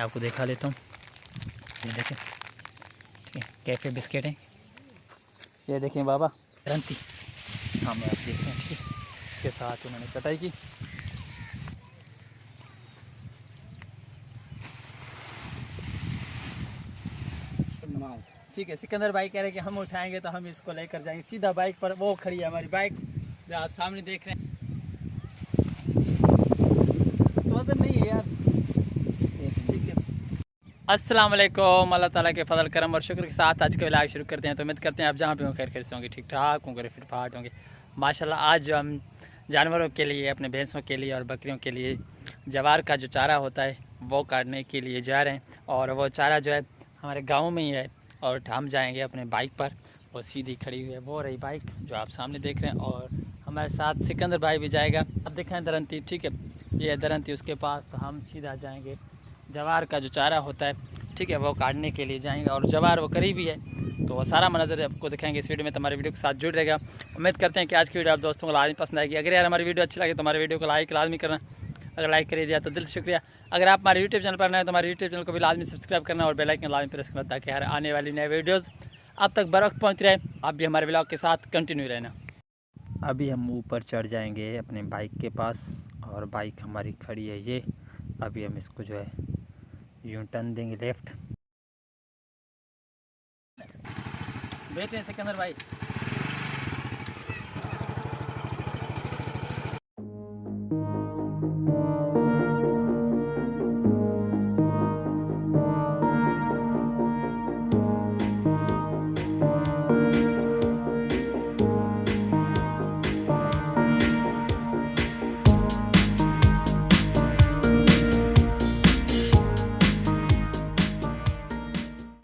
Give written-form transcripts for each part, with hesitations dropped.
मैं आपको दिखा लेता हूँ। ये देखें, ठीक है, कैफ़े बिस्किट हैं। ये देखें बाबा रंती सामने आप देख रहे हैं, ठीक है। इसके साथ उन्होंने कटाई की। ठीक है, सिकंदर भाई कह रहे हैं कि हम उठाएंगे तो हम इसको लेकर जाएंगे सीधा बाइक पर। वो खड़ी है हमारी बाइक जो आप सामने देख रहे हैं। तो नहीं है यार। ठीक है, अस्सलाम वालेकुम। अल्लाह ताला के फजल करम और शुक्र के साथ आज का व्लॉग शुरू करते हैं। तो उम्मीद करते हैं आप जहाँ भी हों खैर से होंगे, ठीक ठाक होंगे, फिट फाट होंगे माशाल्लाह। आज जो हम जानवरों के लिए, अपने भैंसों के लिए और बकरियों के लिए जवार का जो चारा होता है वो काटने के लिए जा रहे हैं। और वो चारा जो है हमारे गाँव में ही है और हम जाएंगे अपने बाइक पर। वो सीधी खड़ी हुई है, वो रही बाइक जो आप सामने देख रहे हैं। और हमारे साथ सिकंदर भाई भी जाएगा। अब देखें दरंती, ठीक है, ये दरंती उसके पास। तो हम सीधा जाएंगे जवार का जो चारा होता है, ठीक है, वो काटने के लिए जाएंगे। और जवार वो करीब ही है, तो वो सारा मंजर आपको दिखाएंगे इस वीडियो में। तो हमारे वीडियो के साथ जुड़ रहेगा। उम्मीद करते हैं कि आज की वीडियो आप दोस्तों को लाजमी पसंद आएगी। अगर यार हमारी वीडियो अच्छी लगे तो हमारे वीडियो को लाइक लाजमी करना। अगर लाइक कर दिया तो दिल से शुक्रिया। अगर आप हमारे यूट्यूब चैनल पर नए तो हमारे यूट्यूब चैनल को भी लाजमी सब्सक्राइब करना और बेल आइकन लाजमी प्रेस करना, ताकि हर आने वाली नए वीडियोज़ आप तक बर वक्त पहुँच रहे। आप भी हमारे ब्लॉग के साथ कंटिन्यू रहना। अभी हम ऊपर चढ़ जाएंगे अपने बाइक के पास और बाइक हमारी खड़ी है ये। अभी हम इसको जो है यूं टर्न देंगे लेफ़्ट। बैठे सिकंदर भाई।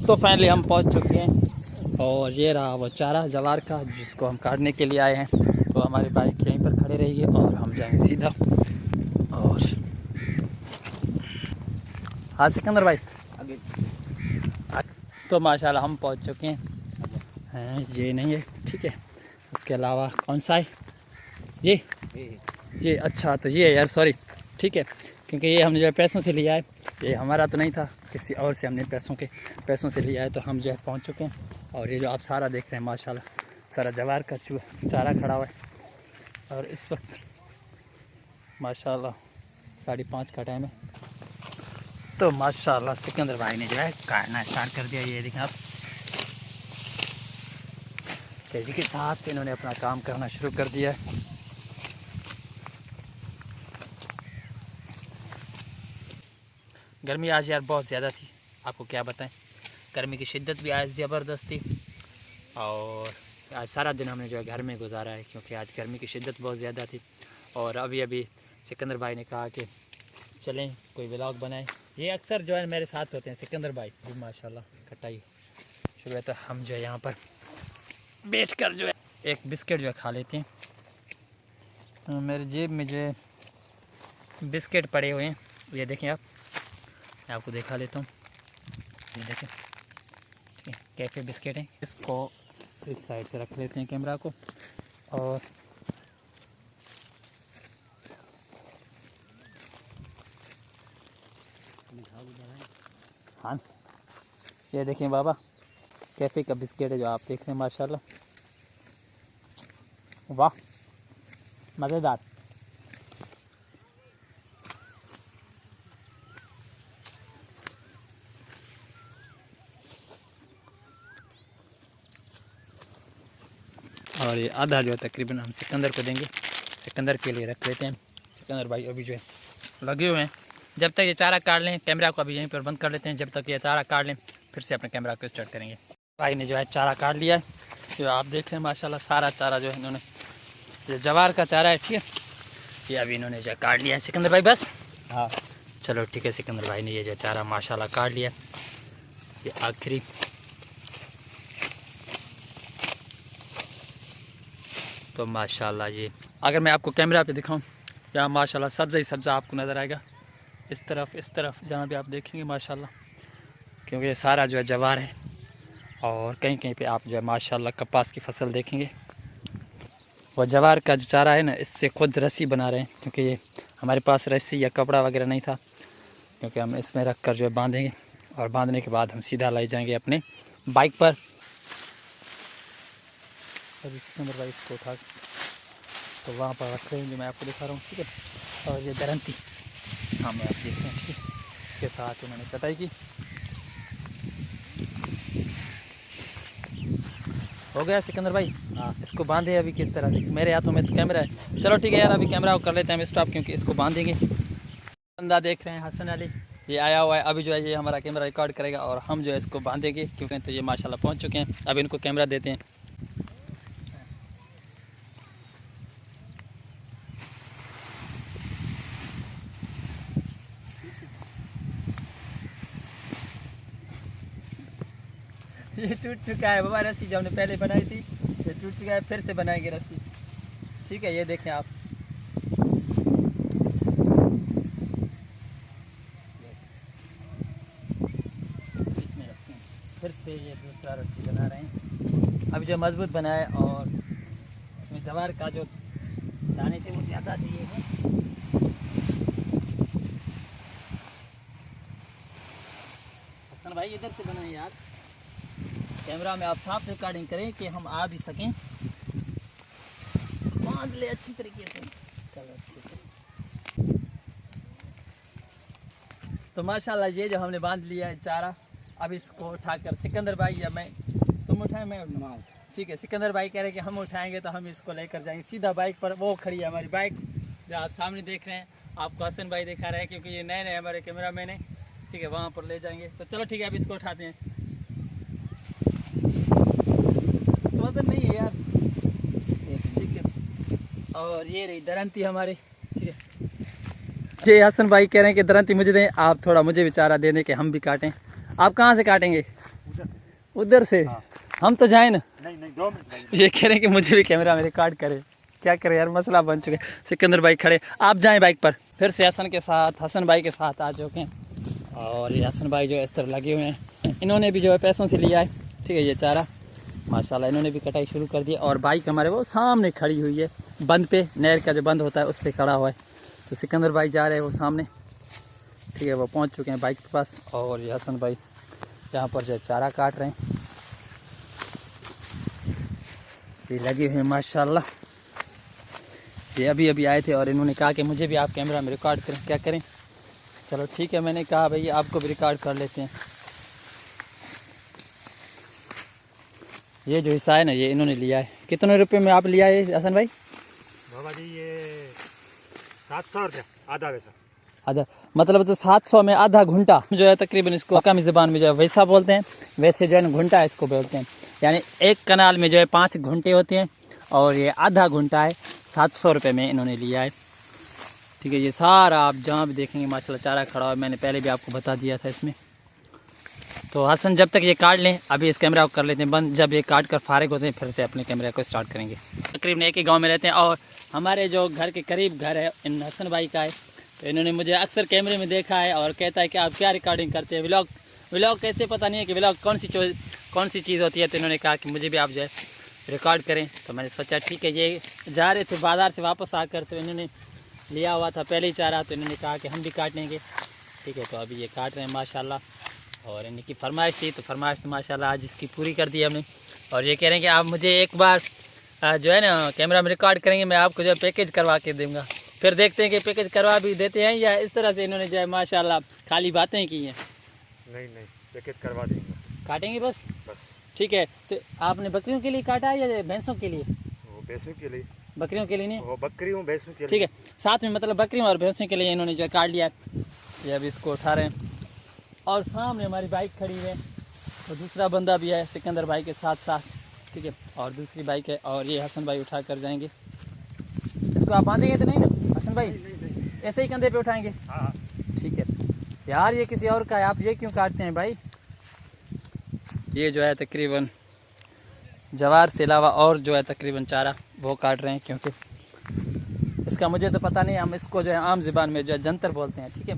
तो फाइनली हम पहुंच चुके हैं और ये रहा वो चारा जवार का जिसको हम काटने के लिए आए हैं। तो हमारी बाइक यहीं पर खड़ी रही है और हम जाएंगे सीधा। और हाँ सिकंदर भाई आगे। तो माशाल्लाह हम पहुंच चुके हैं। ये नहीं है, ठीक है, उसके अलावा कौन सा है ये अच्छा, तो ये है यार, सॉरी, ठीक है, क्योंकि ये हमने जो है पैसों से लिया है, ये हमारा तो नहीं था, किसी और से हमने पैसों से लिया है। तो हम जो है पहुंच चुके हैं। और ये जो आप सारा देख रहे हैं माशाल्लाह सारा जवार का चारा खड़ा हुआ है। और इस वक्त माशाल्लाह 5:30 का टाइम है। तो माशाल्लाह सिकंदर भाई ने जो है काटना स्टार्ट कर दिया। ये देखें आप, तेजी के साथ इन्होंने अपना काम करना शुरू कर दिया है। गर्मी आज यार बहुत ज़्यादा थी, आपको क्या बताएं। गर्मी की शिद्दत भी आज ज़बरदस्त थी। और आज सारा दिन हमने जो है घर में गुजारा है, क्योंकि आज गर्मी की शिद्दत बहुत ज़्यादा थी। और अभी सिकंदर भाई ने कहा कि चलें कोई व्लॉग बनाएं। ये अक्सर जो है मेरे साथ होते हैं सिकंदर भाई भी माशाल्लाह कटाई शुरू है। तो हम जो है यहाँ पर बैठ कर जो है एक बिस्किट जो है खा लेते हैं। मेरी जेब में जो है बिस्किट पड़े हुए हैं, ये देखें आप, मैं आपको दिखा लेता हूँ। ये देखें, ठीक है, कैफ़े बिस्किट हैं। इसको इस साइड से रख लेते हैं कैमरा को। और हाँ, ये देखें बाबा कैफ़े का बिस्किट है जो आप देख रहे हैं माशाल्लाह, वाह मज़ेदार। और ये आधा जो है तकरीबन हम सिकंदर को देंगे, सिकंदर के लिए रख लेते हैं। सिकंदर भाई अभी जो है लगे हुए हैं। जब तक ये चारा काट लें, कैमरा को अभी यहीं पर बंद कर लेते हैं। जब तक ये चारा काट लें फिर से अपने कैमरा को स्टार्ट करेंगे। भाई ने जो है चारा काट लिया है, जो आप देख रहे हैं माशाल्लाह सारा चारा जो है इन्होंने, ये जवार का चारा है, ठीक है, ये अभी इन्होंने जो है काट लिया है। सिकंदर भाई बस, हाँ चलो ठीक है। सिकंदर भाई ने ये जो चारा माशाल्लाह काट लिया, ये आखिरी। तो माशाल्लाह ये अगर मैं आपको कैमरा पे दिखाऊं, यहाँ माशाल्लाह सब्ज़ा ही सब्ज़ा आपको नज़र आएगा। इस तरफ जहाँ भी आप देखेंगे माशाल्लाह, क्योंकि ये सारा जो है जवार है। और कहीं कहीं पे आप जो है माशाल्लाह कपास की फसल देखेंगे। वो जवार का जो चारा है ना, इससे खुद रस्सी बना रहे हैं, क्योंकि ये हमारे पास रस्सी या कपड़ा वगैरह नहीं था, क्योंकि हम इसमें रख कर जो है बांधेंगे और बांधने के बाद हम सीधा ले जाएंगे अपने बाइक पर। अभी सिकंदर भाई इसको उठा तो वहाँ पर रख रहे हैं जो मैं आपको दिखा रहा हूँ, ठीक है। और ये दरंती सामने आप देख रहे हैं, ठीक है। इसके साथ उन्होंने कटाई की। हो गया सिकंदर भाई? हाँ, इसको बांधे अभी किस तरह से। मेरे हाथों में तो कैमरा है। चलो ठीक है यार, अभी कैमरा को कर लेते हैं हम स्टॉप, क्योंकि इसको बांधेंगे। बंदा देख रहे हैं हसन अली, ये आया हुआ है। अभी जो है ये हमारा कैमरा रिकॉर्ड करेगा और हम जो है इसको बांधेंगे, क्योंकि तो ये माशाल्लाह पहुंच चुके हैं। अब इनको कैमरा देते हैं। ये टूट चुका है बाबा, रस्सी जो हमने पहले बनाई थी ये टूट चुका है, फिर से बनाएंगे रस्सी, ठीक है। ये देखें आप, इसमें रखते हैं, फिर से ये दूसरा रस्सी बना रहे हैं। अभी जो मजबूत बनाए और इसमें जवार का जो दाने थे वो ज़्यादा दिए हैं। हसन भाई इधर से बनाए यार, कैमरा में आप साफ रिकॉर्डिंग करें कि हम आ भी सकें। बांध ले अच्छी तरीके से। चलो ठीक है। तो माशाल्लाह ये जो हमने बांध लिया है चारा, अब इसको उठाकर सिकंदर भाई या मैं, तुम उठाएं मैं उठाऊं, ठीक है। सिकंदर भाई कह रहे हैं कि हम उठाएंगे तो हम इसको लेकर जाएंगे सीधा बाइक पर। वो खड़ी है हमारी बाइक जो आप सामने देख रहे हैं, आपको हसन भाई दिखा रहे हैं, क्योंकि ये नए नए हमारे कैमरा मैन है, ठीक है। वहाँ पर ले जाएंगे। तो चलो ठीक है, अब इसको उठाते हैं। वजन नहीं है यार, ठीक है। और ये रही दरंती हमारी, ठीक है। ये हसन भाई कह रहे हैं कि दरंती मुझे दें, आप थोड़ा मुझे भी चारा दे दें कि हम भी काटें। आप कहाँ से काटेंगे? उधर से। हाँ। हम तो जाए ना? नहीं 2 मिनट। ये कह रहे हैं कि मुझे भी कैमरा में रिकॉर्ड करे। क्या करें यार, मसला बन चुके। सिकंदर भाई खड़े, आप जाएं बाइक पर। फिर से हसन भाई के साथ आ चुके हैं। और ये हसन भाई जो इस तरह लगे हुए हैं, इन्होंने भी जो है पैसों से लिया है, ठीक है। ये चारा माशाल्लाह इन्होंने भी कटाई शुरू कर दी। और बाइक हमारे वो सामने खड़ी हुई है, बंद पे, नहर का जो बंद होता है उस पर खड़ा हुआ है। तो सिकंदर भाई जा रहे हैं वो सामने, ठीक है। वो पहुंच चुके हैं बाइक के पास। और ये हसन भाई यहाँ पर जो चारा काट रहे हैं, ये लगे हुए हैं माशाल्लाह। ये अभी अभी आए थे और इन्होंने कहा कि मुझे भी आप कैमरा में रिकॉर्ड करें। क्या करें? चलो ठीक है, मैंने कहा भाई आपको भी रिकॉर्ड कर लेते हैं। ये जो हिस्सा है ना, ये इन्होंने लिया है। कितने रुपए में आप लिया है हसन भाई? बाबा जी ये 700 रुपया आधा वैसा। आधा मतलब तो 700 में आधा घंटा जो है तकरीबन। इसको मकामी ज़बान में जो है वैसा बोलते हैं, वैसे जो है घंटा इसको बोलते हैं। यानी एक कनाल में जो है 5 घंटे होते हैं और ये आधा घंटा है। 700 रुपये में इन्होंने लिया है, ठीक है। ये सारा आप जहाँ भी देखेंगे माशाल्लाह चारा खड़ा है, मैंने पहले भी आपको बता दिया था इसमें। तो हसन जब तक ये काट लें, अभी इस कैमरा को कर लेते हैं बंद। जब ये काट कर फारिग होते हैं फिर से अपने कैमरा को स्टार्ट करेंगे। तकरीबन एक ही गांव में रहते हैं और हमारे जो घर के करीब घर है इन हसन भाई का है। तो इन्होंने मुझे अक्सर कैमरे में देखा है और कहता है कि आप क्या रिकॉर्डिंग करते हैं, व्लॉग कैसे, पता नहीं है कि व्लॉग कौन सी चीज़ होती है। तो इन्होंने कहा कि मुझे भी आप जो है रिकॉर्ड करें। तो मैंने सोचा ठीक है। ये जा रहे थे बाज़ार से वापस आकर, तो इन्होंने लिया हुआ था पहले ही चारा, तो इन्होंने कहा कि हम भी काट लेंगे, ठीक है। तो अभी ये काट रहे हैं माशाल्लाह। और इनकी फरमाइश थी, तो फरमाइश तो माशाल्लाह आज इसकी पूरी कर दी हमने। और ये कह रहे हैं कि आप मुझे एक बार जो है ना कैमरा में रिकॉर्ड करेंगे, मैं आपको जो है पैकेज करवा के दूँगा। फिर देखते हैं कि पैकेज करवा भी देते हैं या इस तरह से इन्होंने जो है माशाल्लाह खाली बातें की हैं। नहीं पैकेज करवा देंगे, काटेंगे बस। ठीक है। तो आपने बकरियों के लिए काटा है या भैंसों के लिए? वो भैंसों के लिए। बकरियों के लिए नहीं, वो बकरियों भैंसों के लिए, ठीक है। साथ में मतलब बकरियों और भैंसों के लिए इन्होंने जो है काट लिया। ये अभी इसको उठा रहे हैं और सामने हमारी बाइक खड़ी है। तो दूसरा बंदा भी है सिकंदर भाई के साथ साथ, ठीक है। और दूसरी बाइक है और ये हसन भाई उठा कर जाएंगे। इसको आप बांधेंगे तो नहीं ना हसन भाई? नहीं। ऐसे ही कंधे पे उठाएंगे? हाँ ठीक है। यार ये किसी और का है, आप ये क्यों काटते हैं भाई? ये जो है तकरीबन जवार से अलावा और जो है तकरीबन चारा वो काट रहे हैं, क्योंकि इसका मुझे तो पता नहीं। हम इसको जो है आम ज़बान में जो है जंतर बोलते हैं, ठीक है।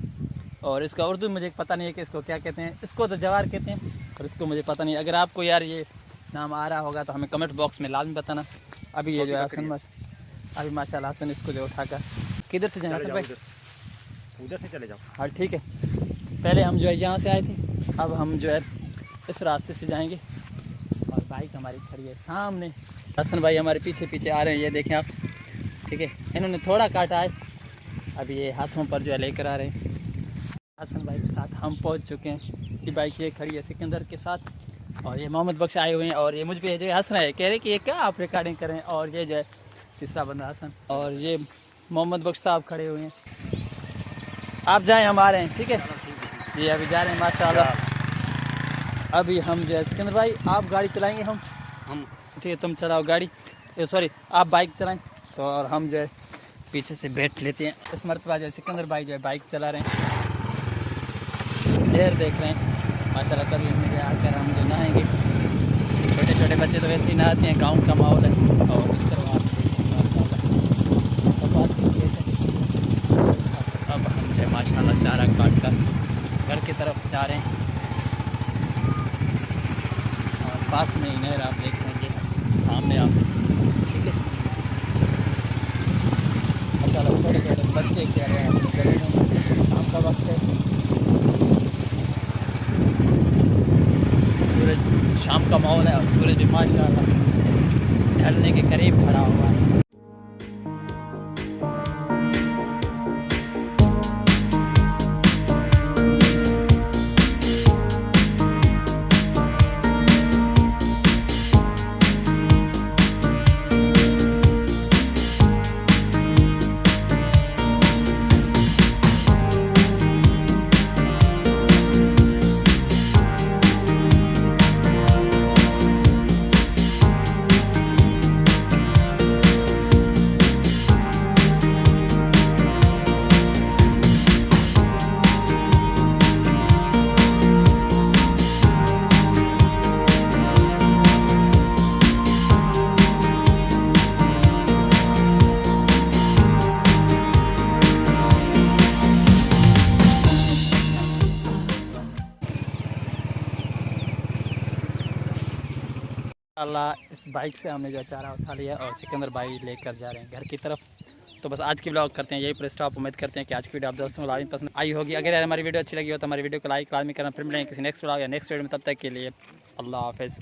और इसका उर्दू मुझे पता नहीं है कि इसको क्या कहते हैं। इसको तो जवार कहते हैं और इसको मुझे पता नहीं। अगर आपको यार ये नाम आ रहा होगा तो हमें कमेंट बॉक्स में लाजमी बताना। अभी ये जो है हसन अभी माशाल्लाह हसन इसको जो उठाकर किधर से जाए हसन भाई? उधर से चले जाओ। हाँ ठीक है। पहले हम जो है यहाँ से आए थे, अब हम जो है इस रास्ते से जाएंगे। और बाइक हमारी खड़ी है सामने। हसन भाई हमारे पीछे पीछे आ रहे हैं, ये देखें आप। ठीक है, इन्होंने थोड़ा काटा है, अब ये हाथों पर जो है लेकर आ रहे हैं। हसन भाई के साथ हम पहुंच चुके हैं। ये बाइक ये खड़ी है सिकंदर के साथ, और ये मोहम्मद बख्श आए हुए हैं। और ये मुझ पे जो है हंस रहे हैं, कह रहे कि ये क्या आप रिकॉर्डिंग करें। और ये जो है तीसरा बंदा हसन, और ये मोहम्मद बख्श साहब खड़े हुए हैं। आप जाएं, हम आ रहे हैं। ठीक है, ये अभी जा रहे हैं माशाल्लाह। अभी हम जो है सिकंदर भाई, आप गाड़ी चलाएंगे, हम ठीक है, तुम चलाओ गाड़ी, सॉरी आप बाइक चलाएं। तो और हम जो है पीछे से बैठ लेते हैं। इस मरतबा जो है सिकंदर भाई जो है बाइक चला रहे हैं, देर देख रहे हैं माशाल्लाह। कभी मेरे आकर हम जो नहाएंगे, छोटे छोटे बच्चे तो वैसे ही नहाते हैं, गाँव का माहौल है। और इस तरह अब हम जो है माशाल्लाह चारा काट कर घर की तरफ जा रहे हैं। और पास में ही नहर आप देख लेंगे सामने आप। ठीक है, माशाल्लाह छोटे छोटे बच्चे खेल रहे हैं अपने गले में। शाम का वक्त है, सूरज, शाम का माहौल है, और सूरज भी माशाल्लाह ढलने के करीब खड़ा हुआ है। अल्लाह इस बाइक से हमने जो चारा उठा लिया और सिकंदर भाई लेकर जा रहे हैं घर की तरफ। तो बस आज की ब्लॉग करते हैं यही पर स्टॉप। उम्मीद करते हैं कि आज की वीडियो आप दोस्तों को लाइन पसंद आई होगी। अगर यार हमारी वीडियो अच्छी लगी हो तो हमारी वीडियो को लाइक लाजमी करना। फिर मिलेंगे किसी नेक्स्ट ब्लॉग या नेक्स्ट वीडियो में, तब तक के लिए अल्लाह हाफ़िज़।